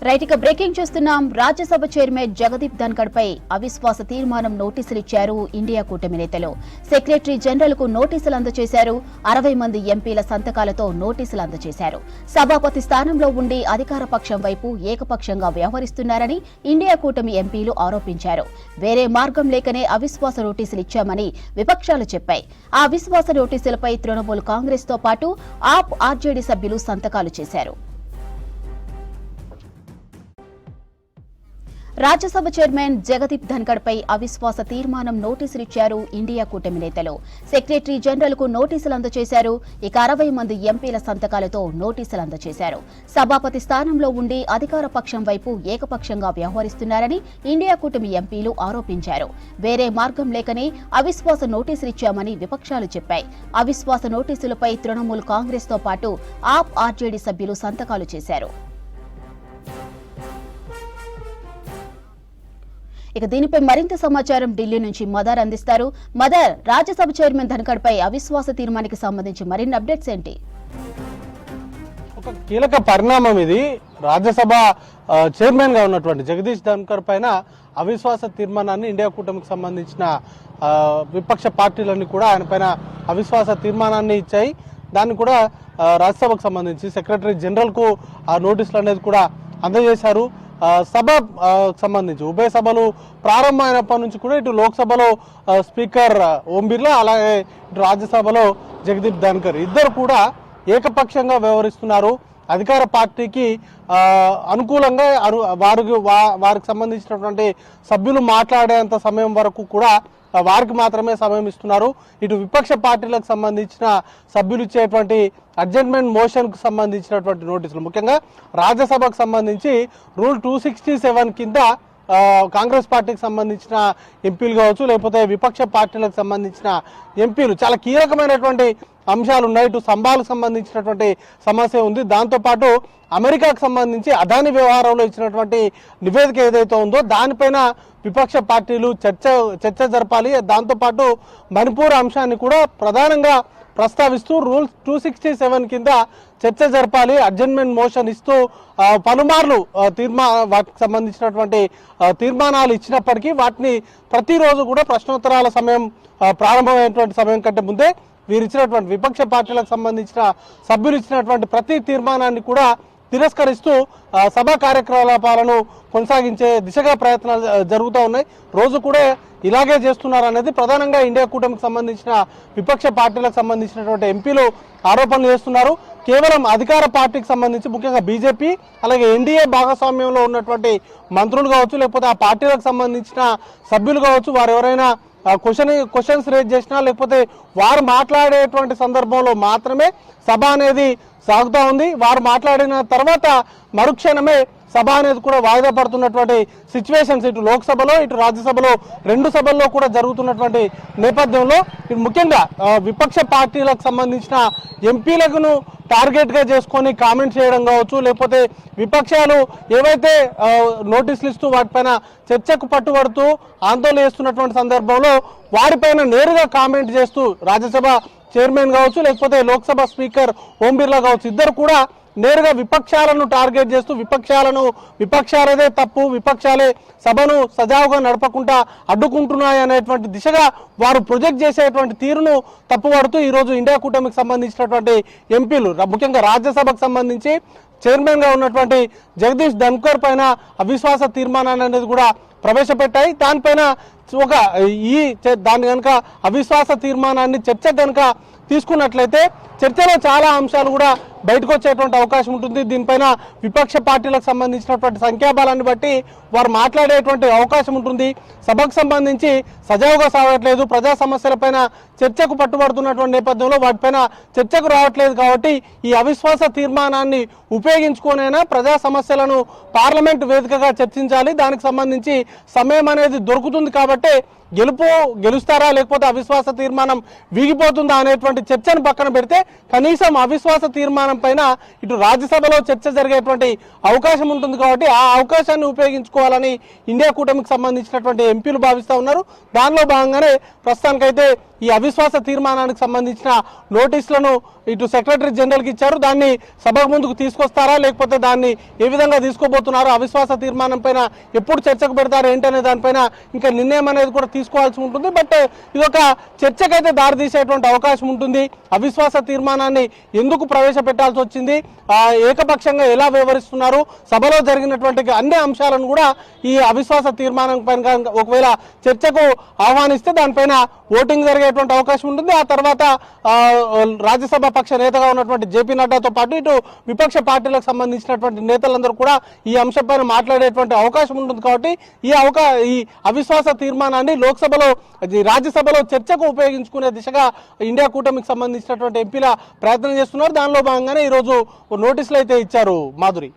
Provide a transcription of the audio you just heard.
Right ఇక breaking చూస్తున్నాం. Rajya Sabha chairman Jagdeep Dhankhar పై అవిశ్వాస తీర్మానం నోటీసులు ఇచ్చారు ఇండియా కూటమి నేతలు. సెక్రటరీ జనరల్ కు నోటీసులు అందజేశారు. 60 మంది ఎంపీల సంతకాలతో నోటీసులు అందజేశారు. సభాపతి స్థానంలో ఉండి అధికార పక్షం వైపు ఏకపక్షంగా వ్యవహరిస్తున్నారని ఇండియా కూటమి ఎంపీలు ఆరోపించారు. వేరే మార్గం లేకనే అవిశ్వాస నోటీసులు ఇచ్చామని విపక్షాలు చెప్పాయి. ఆ అవిశ్వాస నోటీసులపై తృణమూల్ కాంగ్రెస్ తో పాటు ఆప్ ఆర్జేడీ సభ్యులు సంతకాలు చేశారు. రాజ్యసభ చైర్మన్ జగదీప్ ధన్కర్ పై అవిశ్వాస తీర్మానం నోటీసులు ఇచ్చారు ఇండియా కూటమి నేతలు. సెక్రటరీ జనరల్ కు నోటీసులు అందజేశారు. ఇక 60 మంది ఎంపీల సంతకాలతో నోటీసులు అందజేశారు. సభాపతి స్థానంలో ఉండి అధికార పక్షం వైపు ఏకపక్షంగా వ్యవహరిస్తున్నారని ఇండియా కూటమి ఎంపీలు ఆరోపించారు. వేరే మార్గం లేకనే అవిశ్వాస నోటీసులు ఇచ్చామని విపక్షాలు చెప్పాయి. అవిశ్వాస నోటీసులపై తృణమూల్ కాంగ్రెస్ తో పాటు ఆప్ ఆర్జేడీ సభ్యులు సంతకాలు చేశారు. ఇక దీనిపై మరింత సమాచారం ఢిల్లీ నుంచి మదర్ అందిస్తారు. మదర్, రాజ్యసభ చైర్మన్ ధన్కర్ పై అవిశ్వాస తీర్మానానికి సంబంధించి మరిన్ని అప్డేట్స్ ఏంటి? ఒక కీలక పరిణామం ఇది. రాజ్యసభ చైర్మన్ గా ఉన్నటువంటి జగదీష్ ధన్కర్ పైన అవిశ్వాస తీర్మానాన్ని ఇండియా కూటమికి సంబంధించిన విపక్ష పార్టీలన్నీ కూడా ఆయన పైన అవిశ్వాస తీర్మానాన్ని ఇచ్చాయి. దాన్ని కూడా రాజ్యసభకు సంబంధించి సెక్రటరీ జనరల్ కు ఆ నోటీసులు అనేది కూడా అందజేశారు. సభ సంబంధించి ఉభయ సభలు ప్రారంభమైనప్పటి నుంచి కూడా ఇటు లోక్సభలో స్పీకర్ ఓం బిర్లా, అలాగే ఇటు రాజ్యసభలో జగదీప్ ధన్కర్ ఇద్దరు కూడా ఏకపక్షంగా వ్యవహరిస్తున్నారు. అధికార పార్టీకి అనుకూలంగా వారికి సంబంధించినటువంటి సభ్యులు మాట్లాడేంత సమయం వరకు కూడా వారికి మాత్రమే సమయం ఇస్తున్నారు. ఇటు విపక్ష పార్టీలకు సంబంధించిన సభ్యులు ఇచ్చేటువంటి అడ్జర్న్మెంట్ మోషన్ కు సంబంధించినటువంటి నోటీసులు, ముఖ్యంగా రాజ్యసభకు సంబంధించి రూల్ 267 కింద కాంగ్రెస్ పార్టీకి సంబంధించిన ఎంపీలు కావచ్చు, లేకపోతే విపక్ష పార్టీలకు సంబంధించిన ఎంపీలు చాలా కీలకమైనటువంటి అంశాలు ఉన్నాయి. ఇటు సంబాలకు సంబంధించినటువంటి సమస్య ఉంది. దాంతోపాటు అమెరికాకు సంబంధించి అదాని వ్యవహారంలో ఇచ్చినటువంటి నివేదిక ఏదైతే ఉందో దానిపైన విపక్ష పార్టీలు చర్చ జరపాలి. దాంతోపాటు మణిపూర్ అంశాన్ని కూడా ప్రధానంగా ప్రస్తావిస్తూ రూల్ 267 కింద చర్చ జరపాలి, అడ్జర్న్మెంట్ మోషన్ ఇస్తూ పలుమార్లు వాటికి సంబంధించినటువంటి తీర్మానాలు ఇచ్చినప్పటికీ వాటిని ప్రతిరోజు కూడా ప్రశ్నోత్తరాల సమయం ప్రారంభమైనటువంటి సమయం కంటే ముందే వీరిచ్చినటువంటి విపక్ష పార్టీలకు సంబంధించిన సభ్యులు ఇచ్చినటువంటి ప్రతి తీర్మానాన్ని కూడా తిరస్కరిస్తూ సభా కార్యకలాపాలను కొనసాగించే దిశగా ప్రయత్నాలు జరుగుతూ ఉన్నాయి. రోజు కూడా ఇలాగే చేస్తున్నారు అనేది ప్రధానంగా ఇండియా కూటమికి సంబంధించిన విపక్ష పార్టీలకు సంబంధించినటువంటి ఎంపీలు ఆరోపణలు చేస్తున్నారు. కేవలం అధికార పార్టీకి సంబంధించి ముఖ్యంగా బీజేపీ అలాగే ఎన్డీఏ భాగస్వామ్యంలో ఉన్నటువంటి మంత్రులు కావచ్చు, లేకపోతే ఆ పార్టీలకు సంబంధించిన సభ్యులు కావచ్చు, వారు ఎవరైనా క్వశ్చన్స్ రేజ్ చేసినా లేకపోతే వారు మాట్లాడేటువంటి సందర్భంలో మాత్రమే సభ అనేది సాగుతూ ఉంది. వారు మాట్లాడిన తర్వాత మరుక్షణమే సభ అనేది కూడా వాయిదా పడుతున్నటువంటి సిచ్యువేషన్స్ ఇటు లోక్సభలో ఇటు రాజ్యసభలో రెండు సభల్లో కూడా జరుగుతున్నటువంటి నేపథ్యంలో ఇటు ముఖ్యంగా విపక్ష పార్టీలకు సంబంధించిన ఎంపీలను టార్గెట్ గా చేసుకొని కామెంట్ చేయడం కావచ్చు, లేకపోతే విపక్షాలు ఏవైతే నోటీసులు ఇస్తూ వాటిపైన చర్చకు పట్టుబడుతూ ఆందోళన చేస్తున్నటువంటి సందర్భంలో వారిపైన నేరుగా కామెంట్ చేస్తూ రాజ్యసభ చైర్మన్ కావచ్చు, లేకపోతే లోక్సభ స్పీకర్ ఓం బిర్లా కావచ్చు, ఇద్దరు కూడా నేరుగా విపక్షాలను టార్గెట్ చేస్తూ విపక్షాలదే తప్పు, విపక్షాలే సభను సజావుగా నడపకుండా అడ్డుకుంటున్నాయి అనేటువంటి దిశగా వారు ప్రొజెక్ట్ చేసేటువంటి తీరును తప్పుపడుతూ ఈరోజు ఇండియా కూటమికి సంబంధించినటువంటి ఎంపీలు ముఖ్యంగా రాజ్యసభకు సంబంధించి చైర్మన్ గా ఉన్నటువంటి జగదీష్ ధన్కర్ పైన అవిశ్వాస తీర్మానాన్ని అనేది కూడా ప్రవేశపెట్టాయి. దానిపైన దాని కనుక అవిశ్వాస తీర్మానాన్ని చర్చ కనుక తీసుకున్నట్లయితే చర్చలో చాలా అంశాలు కూడా బయటకు వచ్చేటువంటి అవకాశం ఉంటుంది. దీనిపైన విపక్ష పార్టీలకు సంబంధించినటువంటి సంఖ్యాబలాన్ని బట్టి వారు మాట్లాడేటువంటి అవకాశం ఉంటుంది. సభకు సంబంధించి సజావుగా సాగట్లేదు, ప్రజా సమస్యలపైన చర్చకు పట్టుబడుతున్నటువంటి నేపథ్యంలో వాటిపైన చర్చకు రావట్లేదు. కాబట్టి ఈ అవిశ్వాస తీర్మానాన్ని ఉపయోగించుకొనైనా ప్రజా సమస్యలను పార్లమెంట్ వేదికగా చర్చించాలి. దానికి సంబంధించి సమయం అనేది దొరుకుతుంది. కాబట్టి గెలుస్తారా లేకపోతే అవిశ్వాస తీర్మానం వీగిపోతుందా అనేటువంటి చర్చను పక్కన పెడితే కనీసం అవిశ్వాస తీర్మానం పైన ఇటు రాజ్యసభలో చర్చ జరిగేటువంటి అవకాశం ఉంటుంది. కాబట్టి ఆ అవకాశాన్ని ఉపయోగించుకోవాలని ఇండియా కూటమికి సంబంధించినటువంటి ఎంపీలు భావిస్తూ ఉన్నారు. దానిలో భాగంగానే ప్రస్తుతానికైతే ఈ అవిశ్వాస తీర్మానానికి సంబంధించిన నోటీసులను ఇటు సెక్రటరీ జనరల్కి ఇచ్చారు. దాన్ని సభ ముందుకు తీసుకొస్తారా, లేకపోతే దాన్ని ఏ విధంగా తీసుకోబోతున్నారో, అవిశ్వాస తీర్మానం పైన ఎప్పుడు చర్చకు పెడతారు ఏంటనే దానిపైన ఇంకా నిర్ణయం అనేది కూడా తీసుకోవాల్సి ఉంటుంది. బట్ ఇది ఒక చర్చకైతే దారితీసేటువంటి అవకాశం ఉంటుంది. అవిశ్వాస తీర్మానాన్ని ఎందుకు ప్రవేశపెట్టాల్సి వచ్చింది, ఏకపక్షంగా ఎలా వ్యవహరిస్తున్నారు, సభలో జరిగినటువంటి అన్ని అంశాలను కూడా ఈ అవిశ్వాస తీర్మానం పైన ఒకవేళ చర్చకు ఆహ్వానిస్తే దానిపైన ఓటింగ్ జరిగేటువంటి అవకాశం ఉంటుంది. ఆ తర్వాత రాజ్యసభ పక్ష నేతగా ఉన్నటువంటి జేపీ నడ్డాతో పాటు ఇటు విపక్ష పార్టీలకు సంబంధించినటువంటి నేతలందరూ కూడా ఈ అంశంపైన మాట్లాడేటువంటి అవకాశం ఉంటుంది. కాబట్టి ఈ అవిశ్వాస తీర్మానాన్ని లోక్సభలో రాజ్యసభలో చర్చకు ఉపయోగించుకునే దిశగా ఇండియా కూటమికి సంబంధించినటువంటి ఎంపీల ప్రయత్నం చేస్తున్నారు. దానిలో భాగంగానే ఈరోజు నోటీసులు అయితే ఇచ్చారు మాధురి.